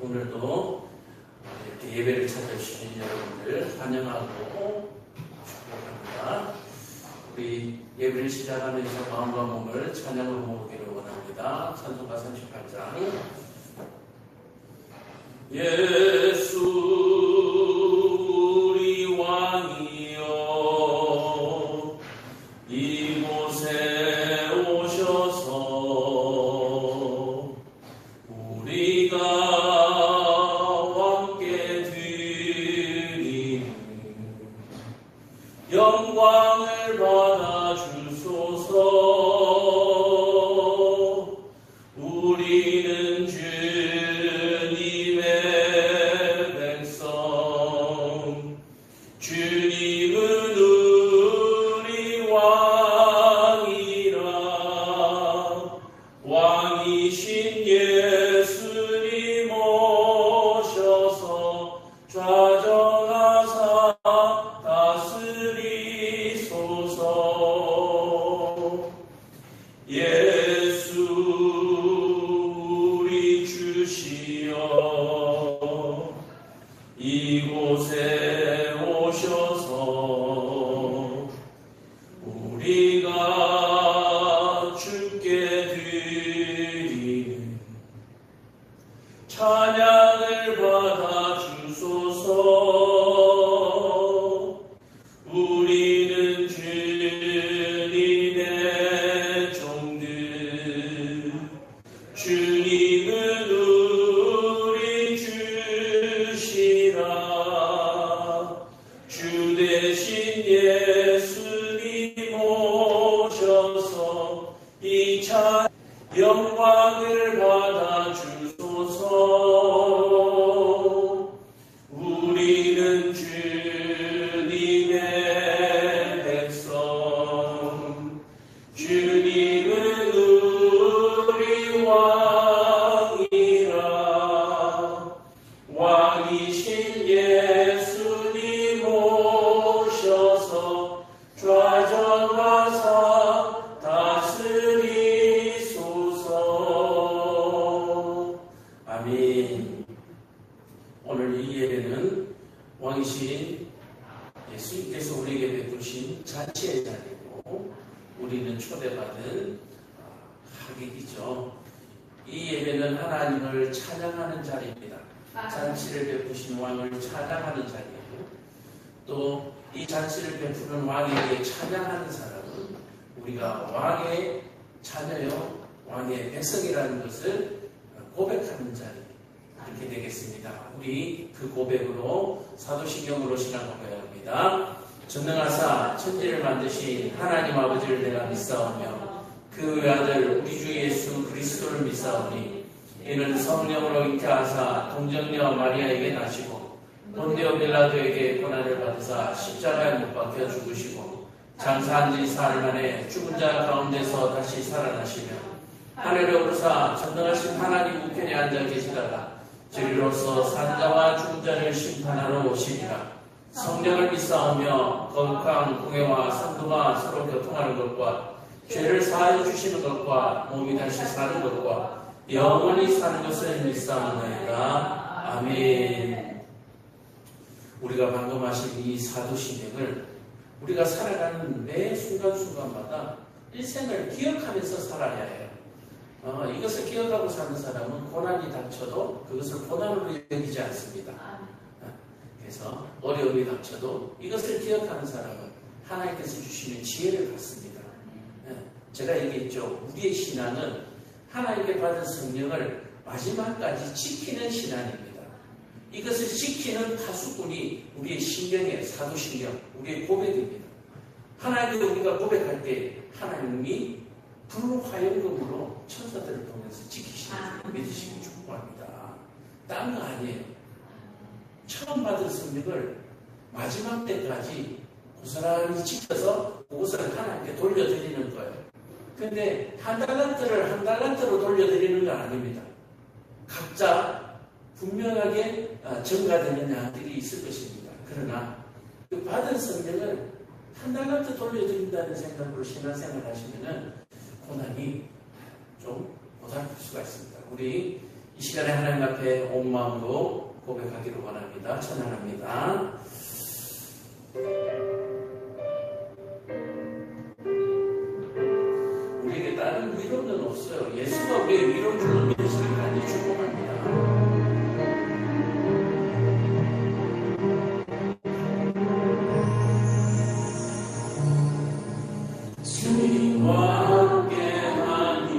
오늘도 이렇게 예배를 찾아주신 여러분들 환영하고 축복합니다. 우리 예배를 시작하면서 마음과 몸을 찬양으로 모으기를 원합니다. 찬송가 38장. 예수 우리 왕이여 이곳에 오셔서 우리가 왕께 드리는 영광을 받아 주소서. 우리는 주님의 백성, 주님은 우리 왕이라. 왕이신 예수님 오셔서 좌정하사 다스리소서. 예수 우리 주시여 이곳에 오셔서 우리가 주께 드리는 찬양을 받아 주소서. 우리는 주님의 종들, 주님은 우리 주시라. 주 대신 예수님 오셔서 이 찬 영광을 받아 주소서. 우리는 주님의 백성, 주님은 우리 왕이라. 왕이신 예수님 오셔서 좌정하사 다스리소서. 아멘. 오늘 이 예배는 왕이신 예수님께서 우리에게 베푸신 잔치의 자리고 우리는 초대받은 하객이죠. 이 예배는 하나님을 찬양하는 자리입니다. 잔치를 베푸신 왕을 찬양하는 자리이고, 또 이 잔치를 베푸는 왕에게 찬양하는 사람은 우리가 왕의 자녀요 왕의 백성이라는 것을 고백하는 자리, 이렇게 되겠습니다. 우리 그 고백으로 사도신경으로 시작하고자 합니다. 전능하사 천지를 만드신 하나님 아버지를 내가 믿사오며 그 아들 우리 주 예수 그리스도를 믿사오니 이는 성령으로 잉태하사 동정녀 마리아에게 나시고 본디오 빌라도에게 고난을 받으사 십자가에 못 박혀 죽으시고 장사한 지 사흘 만에 죽은 자 가운데서 다시 살아나시며 하늘에 오르사 전능하신 하나님 우편에 앉아 계시다가 저리로서 산자와 죽은 자를 심판하러 오시리라. 성령을 믿사오며 거룩한 공회와 성도가 서로 교통하는 것과 죄를 사하여 주시는 것과 몸이 다시 사는 것과 영원히 사는 것을 믿사오나이다. 아멘. 우리가 방금 하신 이 사도신경을 우리가 살아가는 매 순간순간마다 일생을 기억하면서 살아야 해요. 이것을 기억하고 사는 사람은 고난이 닥쳐도 그것을 고난으로 여기지 않습니다. 그래서 어려움이 닥쳐도 이것을 기억하는 사람은 하나님께서 주시는 지혜를 받습니다. 제가 얘기했죠. 우리의 신앙은 하나님께 받은 성령을 마지막까지 지키는 신앙입니다. 이것을 지키는 파수꾼이 우리의 신경이에요. 사도신경, 우리의 고백입니다. 하나님께 우리가 고백할 때 하나님이 불화염금으로 천사들을 통해서 지키시는 줄 믿으시기 축복합니다. 딴 거 아니에요. 처음 받은 성령을 마지막 때까지 고스란히 지켜서 그것을 하나님께 돌려드리는 거예요. 근데 한 달란트로 돌려드리는 건 아닙니다. 각자 분명하게 증가되는 양들이 있을 것입니다. 그러나 그 받은 성령을 한 달란트 돌려드린다는 생각으로 신앙생활 하시면은 고난이 좀 고달플 수가 있습니다. 우리 이 시간에 하나님 앞에 온 마음으로 고백하기를 원합니다. 찬양합니다. 우리에게 다른 위로는 없어요. 예수가 우리의 위로인 줄로 믿으시길 간절히 축복합니다. 주님과 함께하는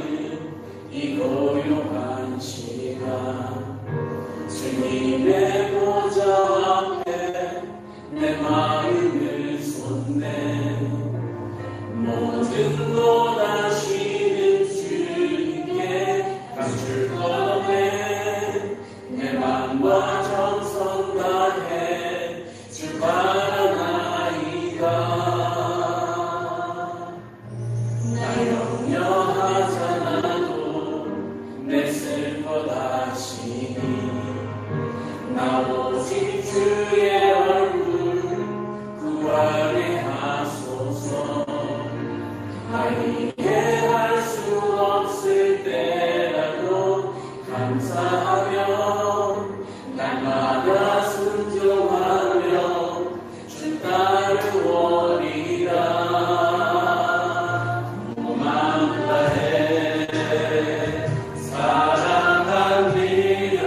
이 고요한 시간, 주님의 보좌 앞에 내 마음을 쏟네. 모든 것 아시는 주님께 감출 것 없네. 내 맘과 정성 다해 주 바라나이다. 나 영영하잖아도 내 슬퍼 다시니 나 오직 주의 얼굴 구하게 하소서. 나 이해할 수 없을 때라도 감사하며 날마다 순종하며 주 따르오리라. 몸만 다해 사랑합니다.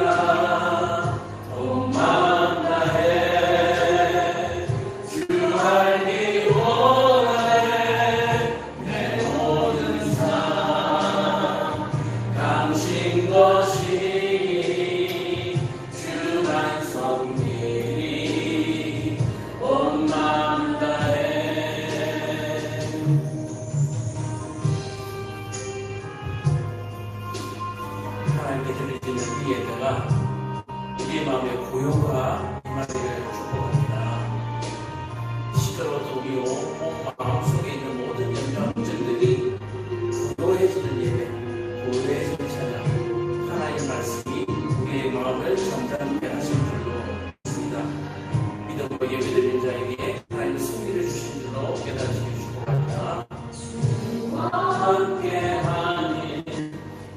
몸만 다해 주 알기 원하네. 내 모든 삶 당신 것이니 주만 섬기리. 온 마음 다해. 하나님께 드리는 이 예배가 우리의 마음의 고요가 임하기를 축복합니다. 시끄러워도 우리 온 마음속에 있는 모든 감정들이 고요해지는 예배, 고요해지는 찬양, 하나님의 말씀이 우리의 마음을 잠잠케 하신 줄로 믿습니다. 믿음으로 예배드리는 자에게 하나님의 승리를 주신 줄로 깨달으시길 축복합니다. 주와 함께하는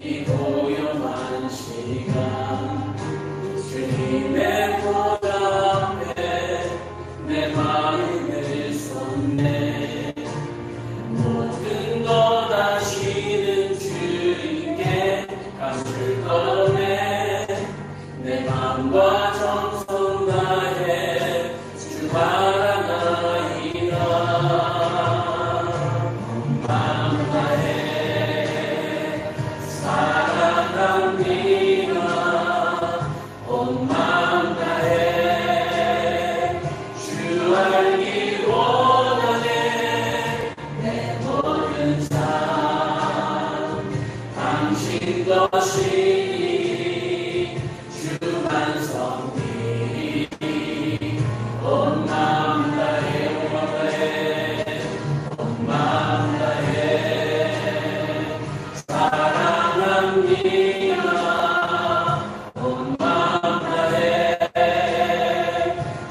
이 고요한 시간, 주님의 보좌 앞에 내 마음을 쏟네. 모든 것 아시는 주님께 감출 것 없네. 내 마음과 정성 다해 주 바라나이다. 마음 다해 사랑합니다. 온 마음 다해 주 알기 원하네. 내 모든 삶 당신 것이니 주만 섬기리. 온 마음 다해 온 마음 다해 온 마음 다해 사랑합니다. 온 마음 다해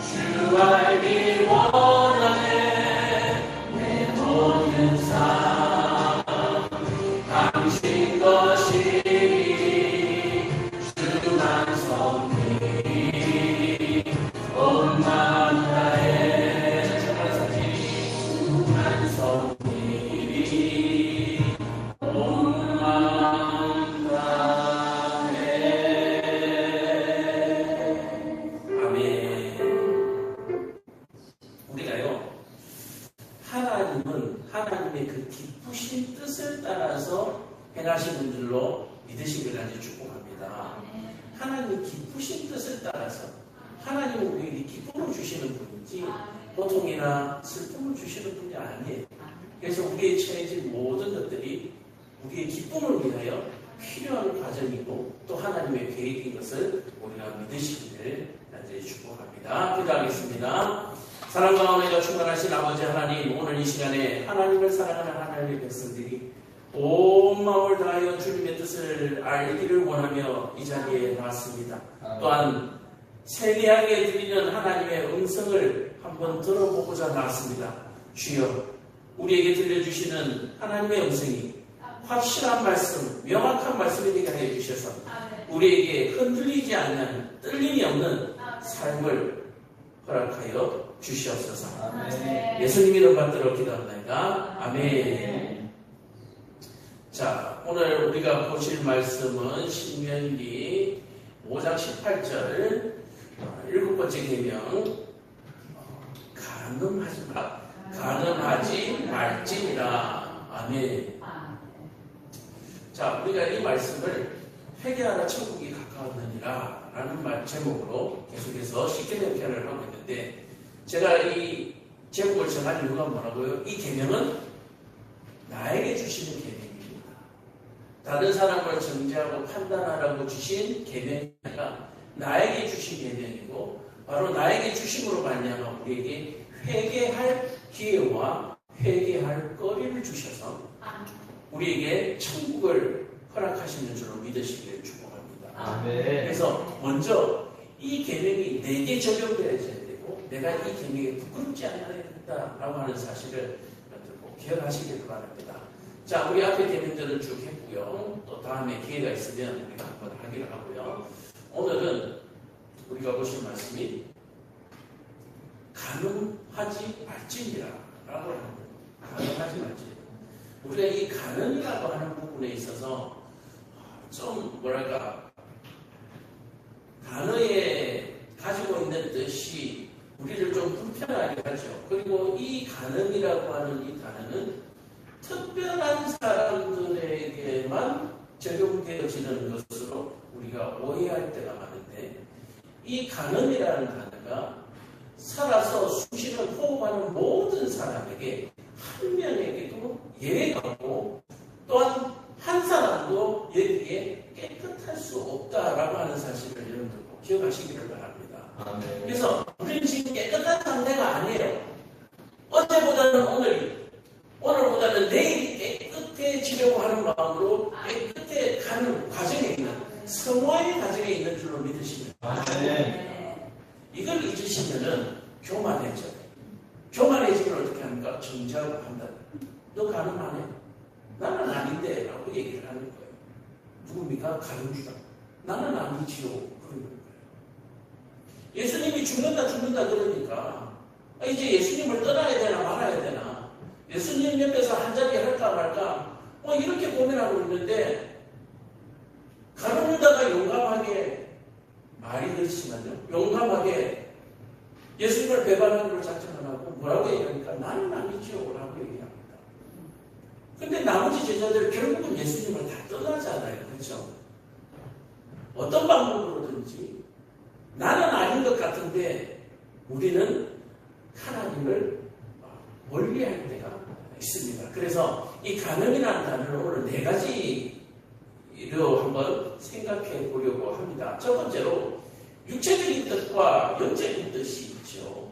주 알기 원하네. 내 모든 삶 당신 것이니 주만 섬기리. 온 마음 다해 주만 섬기리. 온 마음 다해. 아멘. 우리가요, 하나님은 하나님의 그 기쁘신 뜻을 따라서 행하시는 줄로 믿으시길 간절히 축복합니다. 하나님 기쁘신 뜻을 따라서 하나님은 우리에게 기쁨을 주시는 분인지 고통이나 슬픔을 주시는 분이 아니에요. 그래서 우리의 처해진 모든 것들이 우리의 기쁨을 위하여 필요한 과정이고 또 하나님의 계획인 것을 우리가 믿으시기를 간절히 축복합니다. 기도하겠습니다. 사랑과 은혜가 충만하신 아버지 하나님, 오늘 이 시간에 하나님을 사랑하는 하나님의 백성들이 온 마음을 다하여 주님의 뜻을 알기를 원하며 이 자리에 나왔습니다. 또한 세미하게 들리는 하나님의 음성을 한번 들어보고자 나왔습니다. 주여, 우리에게 들려주시는 하나님의 음성이 확실한 말씀, 명확한 말씀이 되게 하여 주셔서 우리에게 흔들리지 않는 떨림이 없는 삶을 허락하여 주시옵소서. 아멘. 예수님 이름 받들어 기도합니다. 아멘. 자, 오늘 우리가 보실 말씀은 신명기 5장 18절 7번째 계명 간음하지 말지니라. 아멘. 자, 우리가 이 말씀을 회개하라 천국이 가까웠느니라 라는 제목으로 계속해서 쉽게 된 표현을 하고 있는데, 제가 이 제목을 정한 이유가 뭐라고요? 이 계명은 나에게 주시는 계명입니다. 다른 사람을 정죄하고 판단하라고 주신 계명이 아니라 나에게 주신 계명이고, 바로 나에게 주심으로 말미암아 우리에게 회개할 기회와 회개할 거리를 주셔서 우리에게 천국을 허락하시는 줄로 믿으시기를 축복합니다. 아멘. 그래서 먼저 이 계명이 내게 적용되어야 되고, 내가 이 계명에 부끄럽지 않아야 된다라고 하는 사실을 꼭 기억하시길 바랍니다. 자, 우리 앞에 계명들은 쭉 했고요. 또 다음에 기회가 있으면 우리가 한번 하기를 하고요. 오늘은 우리가 보실 말씀이 간음하지 말지니라 라고 합니다. 간음하지 말지니라. 우리가 이 간음이라고 하는 부분에 있어서 좀 뭐랄까, 단어에 가지고 있는 뜻이 우리를 좀 불편하게 하죠. 그리고 이 간음이라고 하는 이 단어는 특별한 사람들에게만 적용되어지는 것으로 우리가 오해할 때가 많은데, 이 간음이라는 단어가 살아서 숨쉬는 호흡하는 모든 사람에게, 한 명에게도 예외가 없고, 또한 한 사람도 여기에 깨끗할 수 없다라고 하는 사실을 여러분들 꼭 기억하시기를 바랍니다. 아멘. 그래서 우리는 지금 깨끗한 상태가 아니에요. 어제보다는 오늘보다는 내일이 깨끗해지려고 하는 마음으로 깨끗해 가는 과정에 있는, 성화의 과정에 있는 줄로 믿으시면 아멘. 이걸 잊으시면은 교만해져요. 교만해지면 어떻게 합니까? 정죄하고 판단. 너 간음 안 해? 나는 아닌데 라고 얘기를 하는 거예요. 누굽니까? 가룟주다. 나는 아니지요. 그런 거예요. 예수님이 죽는다 그러니까 이제 예수님을 떠나야 되나 말아야 되나, 예수님 옆에서 한자리 할까 말까 이렇게 고민하고 있는데, 가룟유다가 용감하게, 말이 그렇지만요, 용감하게 예수님을 배반하기로 작정을 하고 뭐라고 얘기하니까 나는 아니지요 라고 얘기합니다. 근데 나머지 제자들 결국은 예수님을 다 떠나잖아요. 그렇죠? 어떤 방법으로든지 나는 아닌 것 같은데 우리는 하나님을 멀리할 때가 있습니다. 그래서 이 간음이라는 단어를 오늘 4가지로 한번 생각해 보려고 합니다. 첫 번째로 육체적인 뜻과 영적인 뜻이 있죠.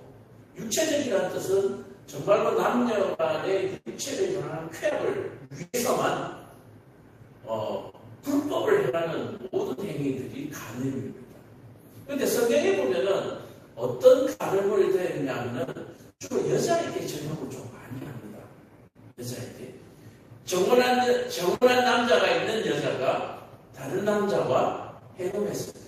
육체적이라는 뜻은 정말로 남녀 간의 육체를 향한 쾌락을 위해서만 불법을 행하는 모든 행위들이 간음입니다. 그런데 성경에 보면은 어떤 간음을 대하냐면은 주로 여자에게 적용을 좀 많이 합니다. 여자에게. 정혼한 남자가 있는 여자가 다른 남자와 행음했을 때,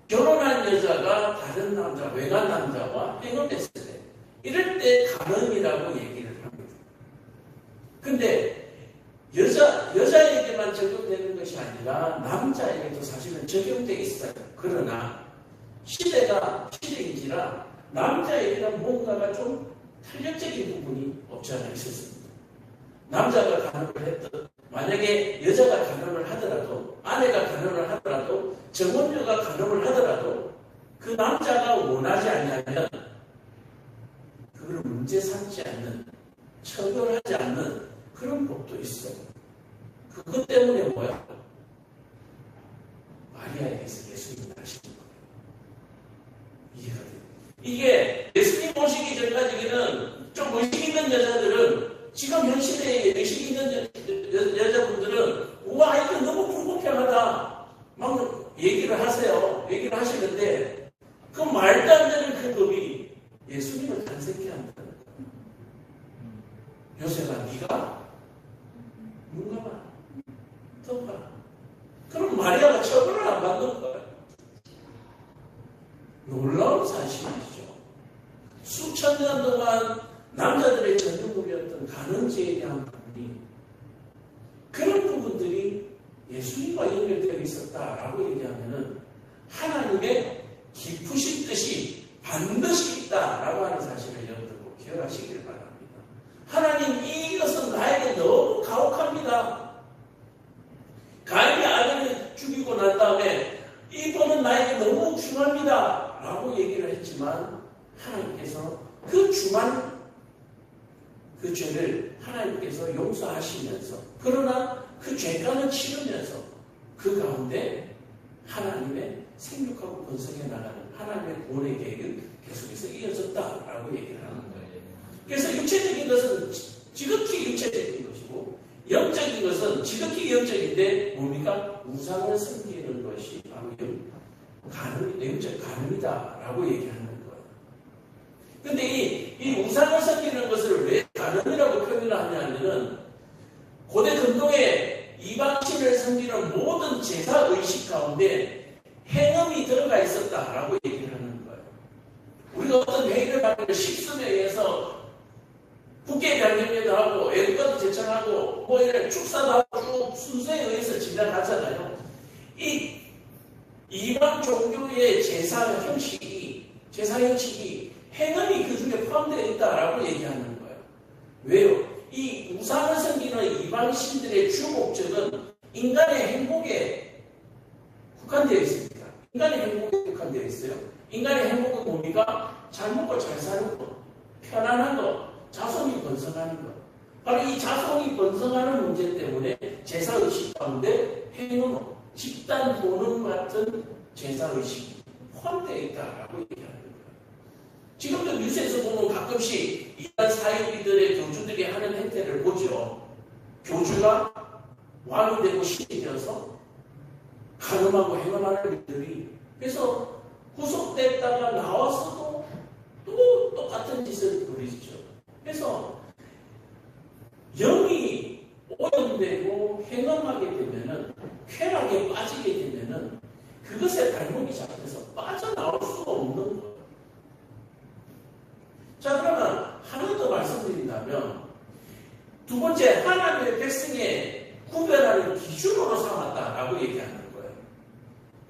결혼한 여자가 다른 남자, 외간 남자와 행음했을 때, 이럴 때 간음이라고 얘기를 합니다. 근데 여자에게만 적용되는 것이 아니라 남자에게도 사실은 적용되어 있어요. 그러나 시대인지라 남자에게는 뭔가가 좀 탄력적인 부분이 없지 않아 있었습니다. 남자가 간음을 했든, 만약에 여자가 간음을 하더라도, 아내가 간음을 하더라도, 정혼녀가 간음을 하더라도 그 남자가 원하지 않냐면 그걸 문제 삼지 않는, 처벌하지 않는 그런 법도 있어요. 그것 때문에 뭐야? 마리아에게서 예수님이 나신 거예요. 이해가 돼요. 이게 예수님 오시기 전까지는 좀 의식 있는 여자들은, 지금 현실에 의식 있는 여자분들은 우와 이거 너무 불공평하다 막 얘기를 하세요. 얘기를 하시는데 그 말도 안 되는 그 법이 예수님을 탄생케 한다는 거예요. 요새가 네가 눈 감아, 더 봐. 그럼 마리아가 처벌을 놀라운 사실이죠. 수천 년 동안 남자들의 전유물이었던 간음죄에 대한 부분이, 그런 부분들이 예수님과 연결되어 있었다라고 얘기하면은 하나님의 깊으신 뜻이 반드시 있다라고 하는 사실을 여러분들 꼭 기억하시길 바랍니다. 하나님, 이것은 나에게 너무 가혹합니다. 가인이 아들을 죽이고 난 다음에 이 범은 나에게 너무 중합니다 라고 얘기를 했지만, 하나님께서 그 중한 그 죄를 하나님께서 용서하시면서, 그러나 그 죄값을 치르면서 그 가운데 하나님의 생육하고 번성해 나가는 하나님의 구원의 계획을 계속해서 이어졌다라고 얘기를 하는 거예요. 그래서 육체적인 것은 지극히 육체적인 것이고, 영적인 것은 지극히 영적인데 뭡니까? 우상을 섬기는 것이 바로 영적 간음이다라고 얘기하는 거예요. 근데 이 우상을 섬기는 것을 왜 간음이라고 표현을 하냐면은, 고대 근동에 이방신을 섬기는 모든 제사 의식 가운데 행음이 들어가 있었다라고 얘기를 하는 거예요. 우리가 어떤 회의를 하면 식순에 의해서 국계 변경례도 하고 애국가도 제청하고 뭐 이런 축사도 하고 순서에 의해서 진행하잖아요. 이 이방 종교의 제사 형식이 행음이 그 중에 포함되어 있다라고 얘기하는 거예요. 왜요? 이 우상을 섬기는 이방 신들의 주 목적은 인간의 행복에 국한되어 있습니다. 인간의 행복에 국한되어 있어요. 인간의 행복은 뭡니까? 잘 먹고 잘 사는 것, 편안한 것, 자손이 번성하는 것. 바로 이 자손이 번성하는 문제 때문에 제사의식 가운데 행운, 집단 도는 같은 제사의식이 포함되어 있다라고 얘기하는 거예요. 지금도 뉴스에서 보면 가끔씩 이단 사이비들의 교주들이 하는 행태를 보죠. 교주가 왕이 되고 신이 되어서 간음하고 행음하는 일들이, 그래서 구속됐다가 나와서도 또 똑같은 짓을 부리죠. 그래서 영이 오염되고 행음하게 되면은, 쾌락에 빠지게 되면은 그것에 발목이 잡혀서 빠져나올 수가 없는 거예요. 자, 그러면 하나 더 말씀드린다면, 두 번째, 하나님의 백성의 구별하는 기준으로 삼았다라고 얘기하는 거예요.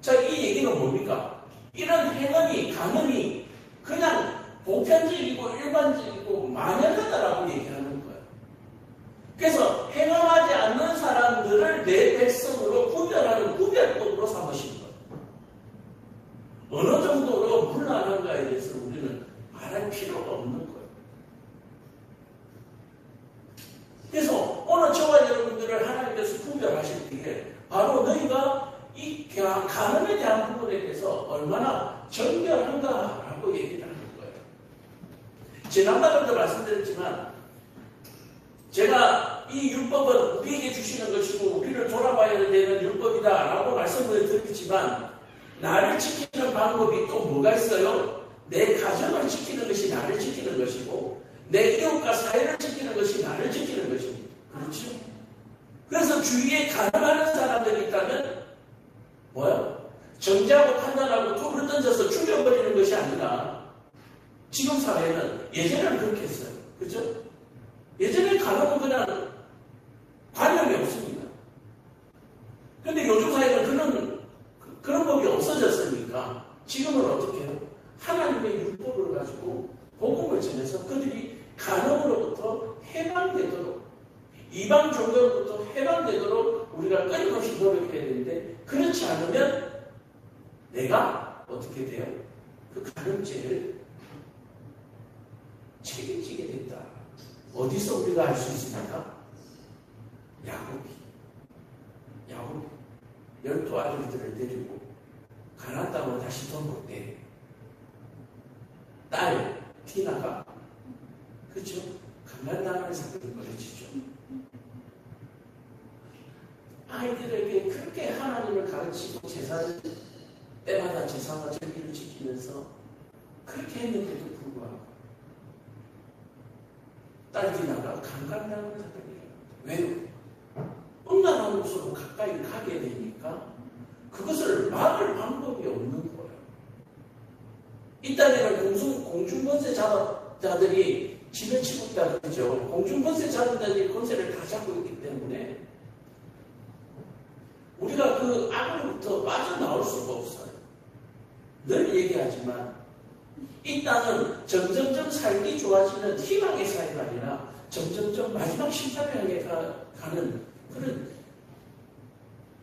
자, 이 얘기는 뭡니까? 이런 행음이, 간음이 그냥 보편적이고 일반적이고 만연하다라고 얘기하는 거예요. 그래서 행음하지 않는 사람들을 내 백성으로 구별하는 구별법으로 삼으신 거예요. 어느 정도로 문란한가에 대해서 우리는 말할 필요가 없는 거예요. 그래서 오늘 저와 여러분들을 하나님께서 구별하실 때에 바로 너희가 이 간음에 대한 부분에 대해서 얼마나 정결한가라고 얘기를 하는 거예요. 지난번에도 말씀드렸지만, 제가 이 율법은 우리에게 주시는 것이고 우리를 돌아봐야 되는 율법이다라고 말씀을 드렸지만, 나를 지키는 방법이 또 뭐가 있어요? 내 가정을 지키는 것이 나를 지키는 것이고, 내 이웃과 사회를 지키는 것이 나를 지키는 것입니다. 그렇죠? 그래서 주위에 간음하는 사람들이 있다면 뭐야? 정죄하고 판단하고 돌을 던져서 죽여버리는 것이 아니라, 지금 사회는, 예전에는 그렇게 했어요. 그렇죠? 예전에 간음은 그냥 관념이 없습니다. 그런데 요즘 사회는 그런 법이 없어졌으니까 지금은 어떻게 해요? 하나님의 율법을 가지고 복음을 전해서 그들이 간음으로부터 해방되도록, 이방 종교로부터 해방되도록 우리가 끊임없이 노력해야 되는데, 그렇지 않으면 내가 어떻게 돼요? 그 간음죄를 책임지게 된다. 어디서 우리가 알 수 있습니까? 야곱이 12 아들들을 데리고 가나안 땅으로 다시 돌아올 때 딸 디나가, 그렇죠? 가나안 땅을 사귀는 거래지죠. 아이들에게 그렇게 하나님을 가르치고 제사를 때마다 제사와 절기를 지키면서 그렇게 했는데도 불구하고 딸 디나가 강간당을 사귀어요. 왜요? 음란한 곳으로 가까이 가게 되니까 그것을 막을 방법이 없는 거예요. 이 땅에는 공중권세 자들이 지배치고 있다 그러죠. 공중권세 자들이 권세를 다 잡고 있기 때문에 우리가 그 악으로부터 빠져나올 수가 없어요. 늘 얘기하지만 이 땅은 점점점 살기 좋아지는 희망의 사회가 아니라 점점점 마지막 심판을 향해 가는 그런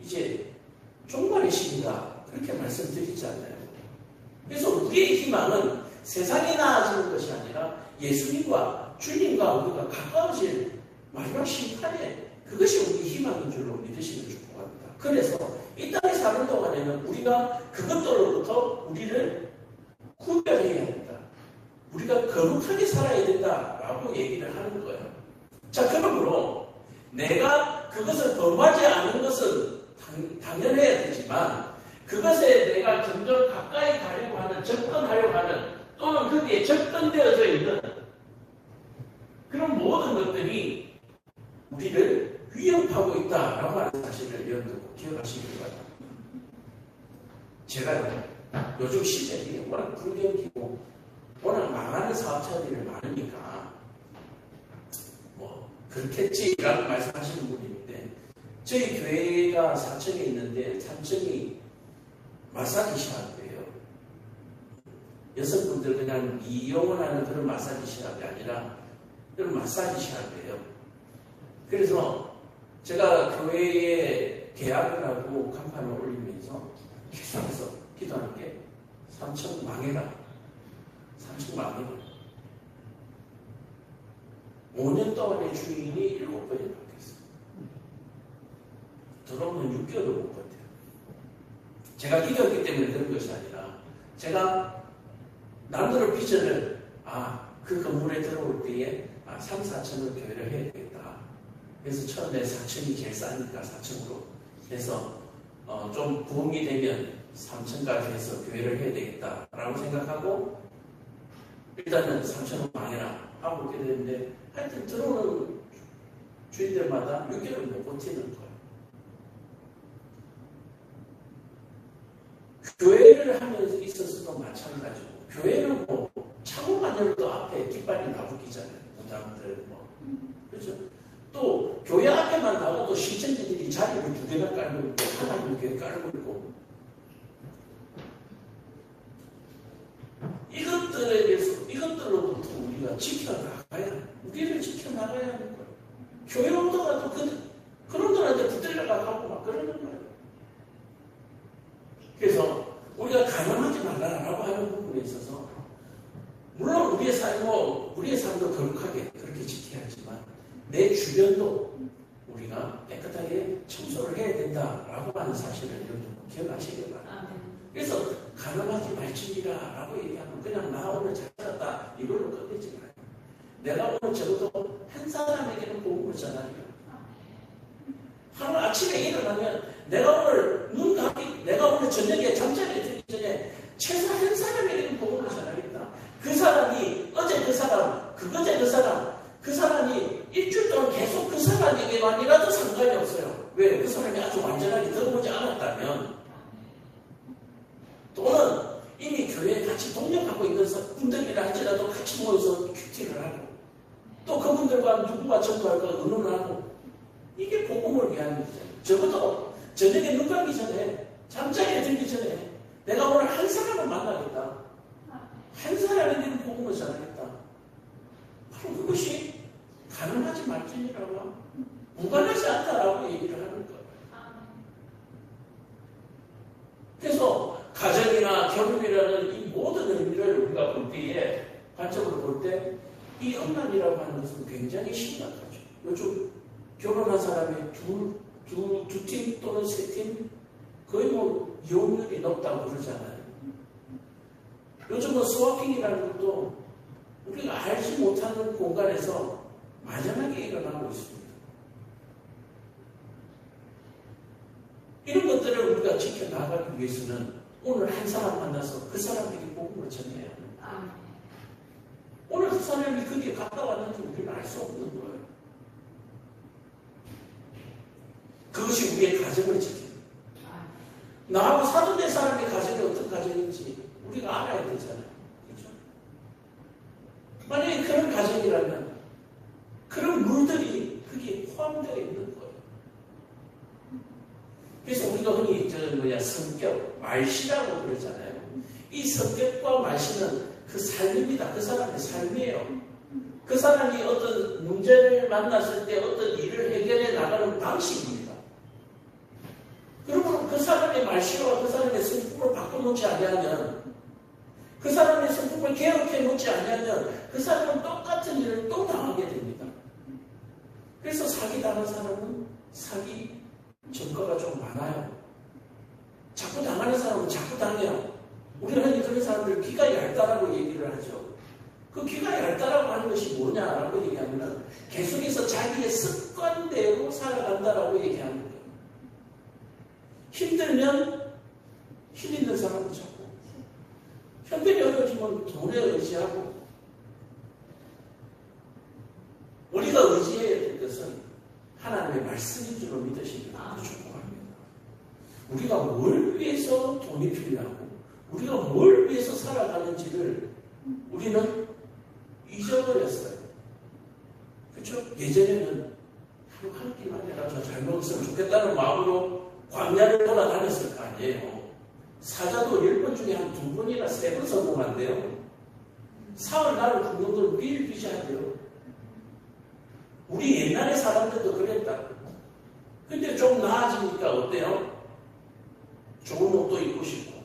이제 종말의 시기다 그렇게 말씀드리잖아요. 그래서 우리의 희망은 세상이 나아지는 것이 아니라 예수님과 주님과 우리가 가까워질 마지막 심판에 그것이 우리 희망인 줄로 믿으시면 축복합니다. 그래서 이 땅에 사는 동안에는 우리가 그것들로부터 우리를 구별해야 된다. 우리가 거룩하게 살아야 된다라고 얘기를 하는 거예요. 자, 그러므로 내가 그것을 범하지 않은 것은 당연해야 되지만 그것에 내가 점점 가까이 가려고 하는, 접근하려고 하는 또는 거기에 접근되어져 있는 그런 모든 것들이 우리를 위협하고 있다라고 하는 사실을 여러분 기억하시기 바랍니다. 제가 요즘 시절이 워낙 불경기고 워낙 망하는 사업자들이 많으니까 뭐 그렇겠지라고 말씀하시는 분이 있는데 저희 교회가 사천에 있는데 3층이 마사지 샵이에요. 여성분들 그냥 이용을 하는 그런 마사지 샵이 아니라 그런 마사지 샵이에요. 그래서 제가 교회에 계약을 하고 간판을 올리면서 계속해서 기도하는 게 3층 망해라. 3층 망해라. 5년 동안의 주인이 7번이 바뀌었어요. 들어오면 6개월도 못 버텨요. 제가 기도했기 때문에 그런 것이 아니라 제가 남들의 비전을 그 건물에 들어올 때에 3, 4층을 교회를 해야 되겠다. 그래서 처음에 4층이 제일 싸니까 4층으로 해서 좀 부흥이 되면 3층까지 해서 교회를 해야 되겠다라고 생각하고 일단은 3층은 망해라 하고 있게 되는데 하여튼 들어오는 주인들마다 6개월을 못 버티는 거예요. 교회를 하면서 있어서도 마찬가지고 교회는 뭐 창호만 열어도 앞에 깃발이 나붙기잖아요. 무당들 뭐 그렇죠. 또 교회 앞에만 나가도 신천지들이 자리를 2개나 깔고 있고 하나님 교회 깔고 있고 이것들에 대해서 이것들로부터 우리가 우리를 지켜나가야 하는 거예요. 교회 오더라도 그런들한테 붙들려가 가고 막 그러는 거예요. 그래서 우리가 가늠하지 말라라고 하는 부분에 있어서 물론 우리의 삶도 거룩하게 그렇게 지켜야 하지만 내 주변도 우리가 깨끗하게 청소를 해야 된다라고 하는 사실을 여러분 기억하시기 바랍니다. 그래서 가늠하지 말지니라라고 얘기하면 그냥 나 오늘 잘 살았다 이걸로 끝내지 말아요. 내가 오늘 적어도 한 사람에게는 복음을 전하리라. 하루 아침에 일어나면 내가 오늘 저녁에 잠자리에 들기 전에 최소 한 사람에게는 복음을 전하겠다. 그 사람이 어제 그 사람, 그거제 그 사람이 일주일 동안 계속 그 사람에게만이라도 상관이 없어요. 왜? 그 사람이 아주 완전하게 들어보지 않았다면 또는 이미 교회에 같이 동력하고 있는 분들이라 할지라도 같이 모여서 큐티를 하고 또 그분들과 누구와 전도할까 의논을 하고 이게 복음을 위한 거죠. 적어도 저녁에 눈 감기 전에 잠자리에 들기 전에 내가 오늘 한 사람을 만나겠다. 한 사람에게는 복음을 전하겠다. 바로 그것이 가능하지 말지니라고 무관하지 않다라고 얘기를 하는 거예요. 그래서 가정이나 결혼이라는 이 모든 의미를 우리가 볼 때에 관점으로 볼 때 이 음란이라고 하는 것은 굉장히 심각하죠. 요즘 결혼한 사람이 두 팀 또는 세 팀 거의 뭐 이혼율이 높다고 그러잖아요. 요즘은 스와킹이라는 것도 우리가 알지 못하는 공간에서 만연하게 일어나고 있습니다. 이런 것들을 우리가 지켜나가기 위해서는 오늘 한 사람 만나서 그 사람에게 복음을 전해야 합니다. 오늘 그 사람이 그게 가까웠는지 우리는 알 수 없는 거예요. 그것이 우리의 가정을 지킵니다. 나하고 사돈된 사람의 가정이 어떤 가정인지 우리가 알아야 되잖아요. 만약에 그런 가정이라면 그런 물들이 거기에 포함되어 있는 거예요. 그래서 우리가 흔히 성격, 말씨라고 그러잖아요. 이 성격과 말씨는 그 삶입니다. 그 사람의 삶이에요. 그 사람이 어떤 문제를 만났을 때 어떤 일을 해결해 나가는 방식입니다. 그러면 그 사람의 말씨와 그 사람의 성품을 바꿔놓지 않으면, 그 사람의 성품을 개혁해 놓지 않으면 그 사람은 똑같은 일을 또 당하게 됩니다. 그래서 사기당한 사람은 사기 전과가 좀 많아요. 자꾸 당하는 사람은 자꾸 당해요. 우리는 흔히 그런 사람들 귀가 얇다라고 얘기를 하죠. 그 귀가 얇다라고 하는 것이 뭐냐라고 얘기하면 계속해서 자기의 습관대로 살아간다라고 얘기하는 거예요. 힘들면 힘 있는 사람을 찾고, 형편이 어려워지면 돈에 의지하고, 우리가 의지해야 될 것은 하나님의 말씀인 줄로 믿으시기를 축복합니다. 우리가 뭘 위해서 돈이 필요하고 우리가 뭘 위해서 살아가는지를 우리는 잊어버렸어요. 그렇죠? 예전에는 한 끼만 해라 잘 먹었으면 좋겠다는 마음으로 광야를 돌아다녔을 거 아니에요. 사자도 10번 중에 한 2번이나 3번 성공한대요. 사흘 날을 굶는 걸 비일비재하대요. 우리 옛날의 사람들도 그랬다. 근데 좀 나아지니까 어때요? 좋은 옷도 입고 싶고,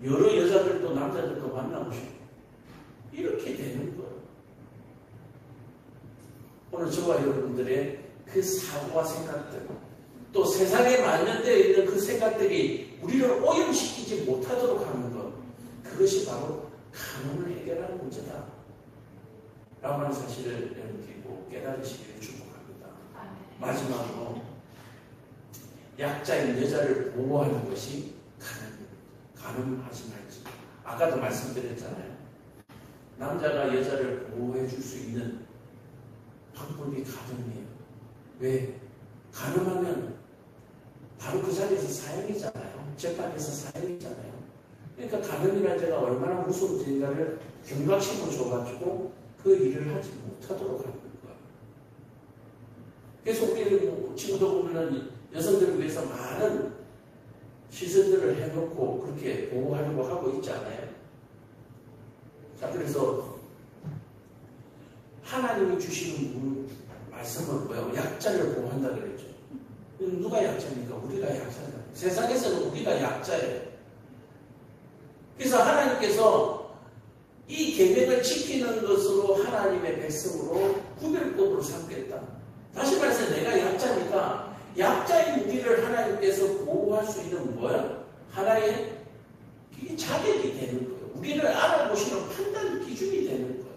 여러 여자들도 남자들도 만나고 싶고, 이렇게 되는 거예요. 오늘 저와 여러분들의 그 사고와 생각들, 또 세상에 만연되어 있는 그 생각들이 우리를 오염시키지 못하도록 하는 것, 그것이 바로 간음을 해결하는 문제다 라고 하는 사실을 여러분들이 꼭 깨달으시기를 축복합니다. 마지막으로 약자인 여자를 보호하는 것이 간음하지 말지. 아까도 말씀드렸잖아요. 남자가 여자를 보호해 줄 수 있는 방법이 간음이에요. 왜? 간음하면 바로 그 자리에서 사형이잖아요. 재판에서 사형이잖아요. 그러니까 간음이라는 죄가 얼마나 무서운 죄인가를 경각심을 줘가지고 그 일을 하지 못하도록 하는 거예요. 그래서 우리는 지금도 보면 여성들을 위해서 많은 시설들을 해놓고 그렇게 보호하려고 하고 있지 않아요? 자, 그래서 하나님이 주시는 말씀은 뭐예요? 약자를 보호한다 그랬죠. 누가 약자입니까? 우리가 약자다. 세상에서는 우리가 약자예요. 그래서 하나님께서 이 계명을 지키는 것으로 하나님의 백성으로 구별법으로 삼겠다. 다시 말해서 내가 약자니까 약자인 우리를 하나님께서 보호할 수 있는 뭐야? 하나의 자격이 되는 거예요. 우리를 알아보시는 판단 기준이 되는 거예요.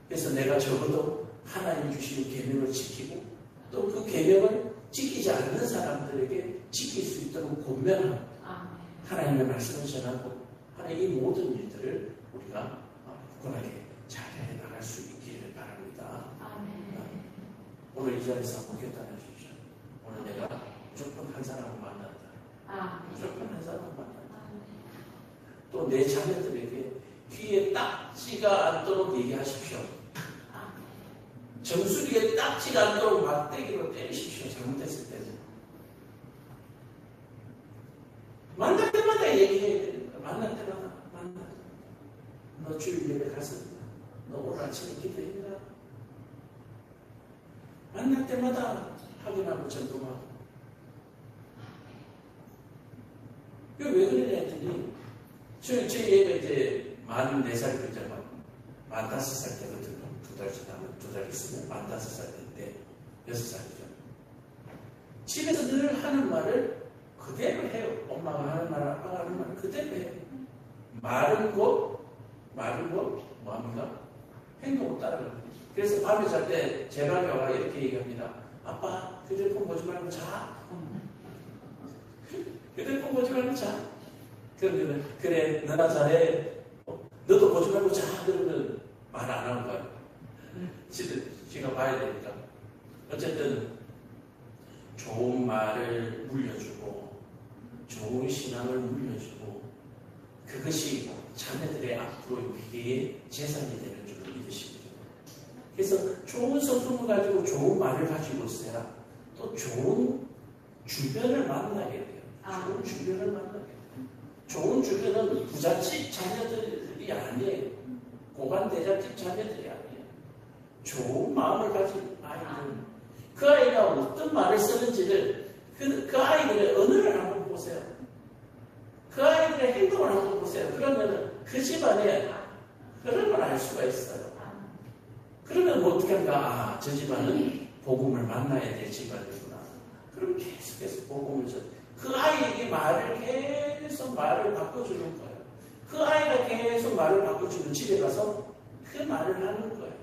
그래서 내가 적어도 하나님 주시는 계명을 지키고 또 그 계명을 지키지 않는 사람들에게 지킬 수 있도록 권면하고 하나님의 말씀을 전하고 하나님 이 모든 일들을 우리가 굳건하게 잘 해나갈 수 있기를 바랍니다. 오늘 이 자리에서 한번 결단해 주십시오. 오늘 내가 무조건 한 사람을 만난다. 무조건 한 사람을 만난다. 또 내 자녀들에게 귀에 딱지가 않도록 얘기하십시오. 정수리에 딱지가 않도록 막대기로 때리십시오. 잘못했을 때는. 만날 때마다 얘기해야 됩니다. 만날 때마다. 너 주일 예배 갔습니다. 너 오늘 아침에 기도했나? 만날 때마다 확인하고 점검하고. 이거 왜 그러냐 했더니 저희 애가 이제 44살 그잖아. 45살 때거든요. 2달 있으면 45살 때 6살이죠. 집에서 늘 하는 말을 그대로 해요. 엄마가 하는 말, 아빠가 하는 말 그대로 해요. 말은 뭐합니까? 행동을 따라갑니다. 그래서 밤에 잘 때 제 방에 와가 이렇게 얘기합니다. 아빠, 휴대폰 보지 말고 자. 휴대폰 보지 말고 자. 그러면 그래, 너나 잘해. 너도 보지 말고 자. 그러면 말 안 하는 거야. 지가 봐야 되니까. 어쨌든 좋은 말을 물려주고 좋은 신앙을 물려주고 그 그것이 자녀들의 앞으로 위기의 재산이 되는 줄을 믿으시기 바랍니다. 그래서 좋은 성품을 가지고 좋은 말을 가지고 있어야 또 좋은 주변을 만나게 돼요. 좋은 주변을 만나게 돼요. 좋은 주변은 부잣집 자녀들이 아니에요. 고관대잣집 자녀들이 아니에요. 좋은 마음을 가진 아이들은 그 아이가 어떤 말을 쓰는지를 그 아이들의 언어를 한번 보세요. 그 아이들의 행동을 한번 보세요. 그러면 그 집안에 그런 걸 알 수가 있어요. 그러면 뭐 어떻게 한가? 저 집안은 복음을 만나야 될 집안이구나. 그럼 계속해서 복음을 그 아이에게 계속 말을 바꿔주는 거예요. 그 아이가 계속 말을 바꿔주면 집에 가서 그 말을 하는 거예요.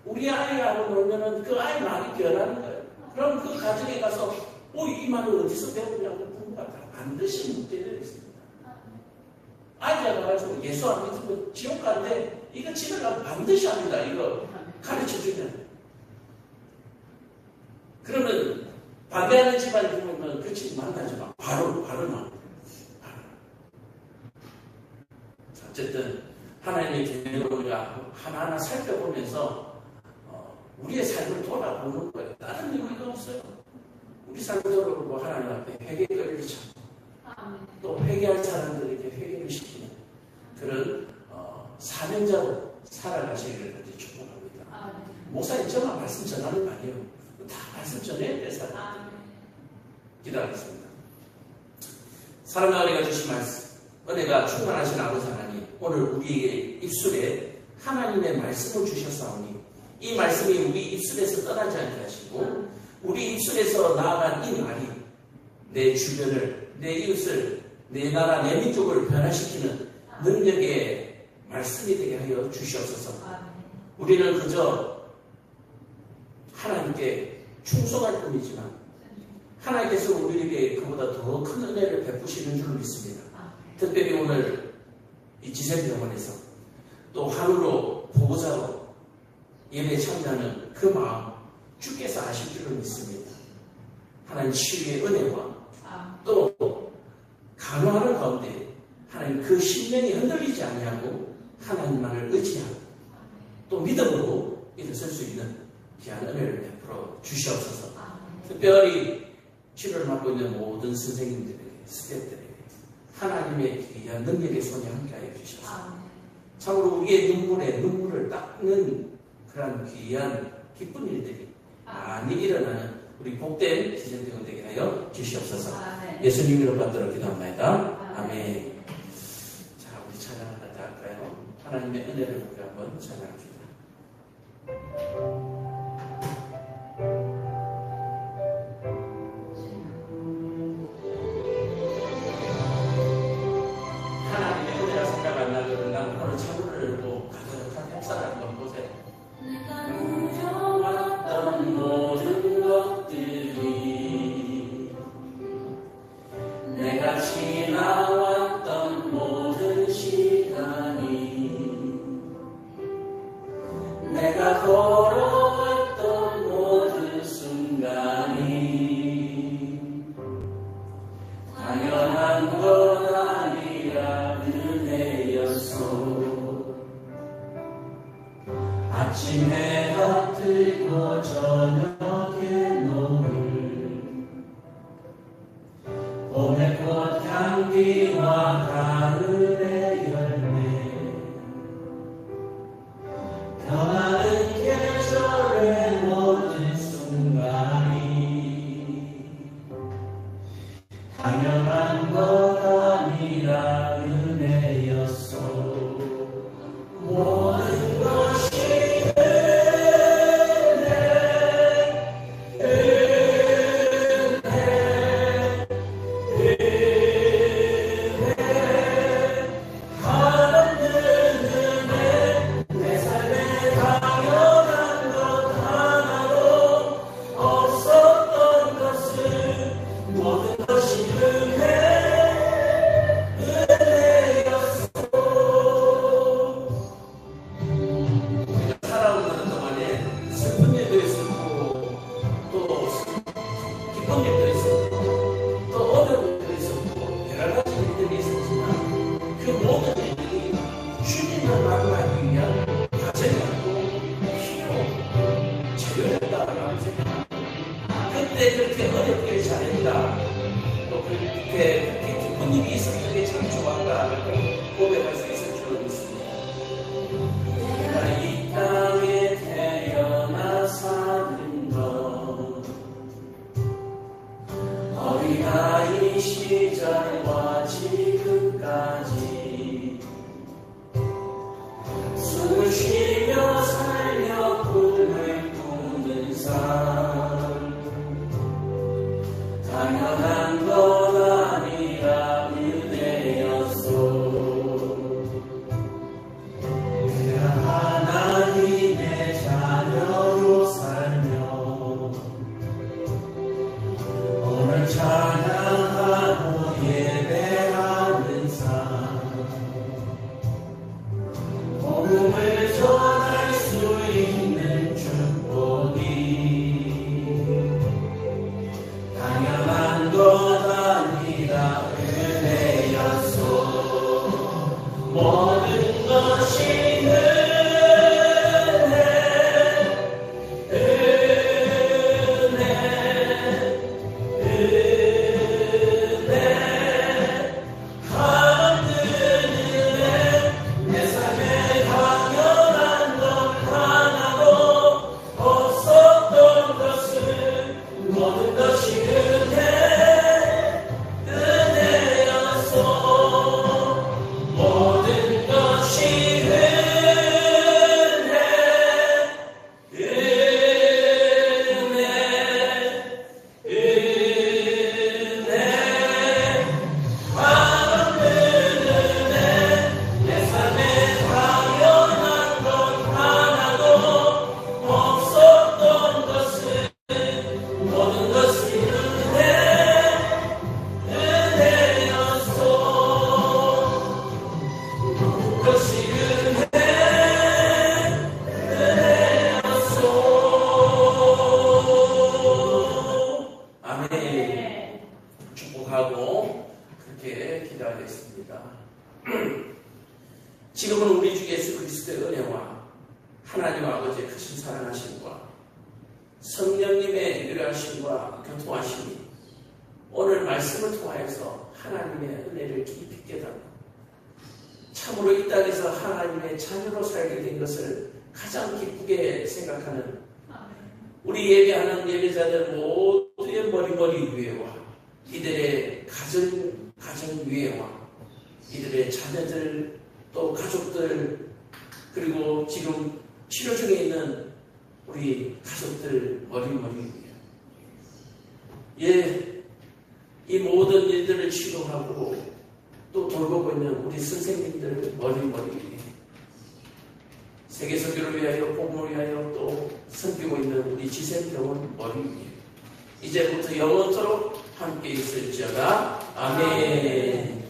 우리 아이하고 놀면은 그 아이 말이 변하는 거예요. 그럼 그 가정에 가서 이 말을 어디서 배우냐고 공부가 반드시 문제되어 있습니다. 아이가 가가지고 예수 안 믿으면 지옥 가는데 이거 집에 가면 반드시 합니다. 이거 가르쳐주면. 그러면 반대하는 집안이 보면 그 집 만나지 마. 바로 나옵니다. 어쨌든 하나님의 계명을 우리가 하나하나 살펴보면서 우리의 삶을 돌아보는 거예요. 다른 의미가 없어요. 우리 삶을 돌아보고 하나님 앞에 회개거리를 찾고 또 회개할 사람들에게 회개를 시키는 그런 사명자로 살아가시기를 축복합니다. 목사님 저만 말씀 전하는 거 아니에요. 다 말씀 전해야 될 사람. 기도하겠습니다. 사랑하는 은혜가 주신 말씀, 은혜가 충만하신 아버지 하나님, 오늘 우리의 입술에 하나님의 말씀을 주셨사오니 이 말씀이 우리 입술에서 떠나지 않게 하시고 우리 입술에서 나아간 이 말이 내 주변을, 내 이웃을, 내 나라, 내 민족을 변화시키는 능력의 말씀이 되게 하여 주시옵소서. 우리는 그저 하나님께 충성할 뿐이지만 하나님께서 우리에게 그보다 더 큰 은혜를 베푸시는 줄 믿습니다. 특별히 오늘 이 지생병원에서 또 하루로 보호자로 예배 참여하는 그 마음 주께서 아실 줄을 믿습니다. 하나님 치유의 은혜와 또 간호하는 가운데 하나님 그 심령이 흔들리지 아니하고 하나님만을 의지하고 또 믿음으로 일어설 수 있는 귀한 은혜를 베풀어 주시옵소서. 특별히 치료를 맡고 있는 모든 선생님들에게, 스태프들에게 하나님의 귀한 능력의 손이 함께하여 주시옵소서. 참으로 우리의 눈물을 닦는 그런 귀한 기쁜 일들이 많이 일어나는 우리 복된 기생병원 되게 하여 주시옵소서. 예수님으로 받들어 기도합니다. 아멘. 자, 우리 찬양 하나 더 할까요? 하나님의 은혜를 우리 한번 찬양합시다. 하나님의 은혜가 생각 안 나거든 난 오늘 차분을 또 가득한 역사를 한번 보세요. 내가 누려왔던 모든 것들이 내가 지나왔던 모든 시간이 내가 걸어왔던 모든 순간이 당연한 건 아니라 은혜였소. 아침 해가 뜨고 저녁에 노을 봄의 꽃향기와 가을의 열매 변하는 계절의 모든 순간이 당연한 것 아니라 은혜였소. 모든 것이 모든 것이 은혜 우리가 이 시절과 지금까지 숨을 쉬며 살며 꿈을 꾸는 삶 당연한 건 아니라 은혜였소. 내가 하나님의 자녀로 살며 오늘 찬양하고 예배하는 삶 복음을 전할 수 있는 축복이 당연한 것 아니라 은혜였소. 모든 것이 축복하고 그렇게 기도하겠습니다. 지금은 우리 주 예수 그리스도의 은혜와 하나님 아버지의 크신 사랑하심과 성령님의 유일하심과 교통하심이 오늘 말씀을 통하여서 하나님의 은혜를 깊이 깨닫고 참으로 이 땅에서 하나님의 자녀로 살게 된 것을 가장 기쁘게 생각하는 우리 예배하는 예배자들 모두의 머리 위에와 이들의 가정 위에와 이들의 자녀들 또 가족들 그리고 지금 치료 중에 있는 우리 가족들 머리 위에 이 모든 일들을 치료하고 또 돌보고 있는 우리 선생님들 머리 위에 세계 선교를 위하여 복음을 위하여 또 섬기고 있는 우리 지샘병원 머리 위에 이제부터 영원토록 함께 있을지어다. 아멘.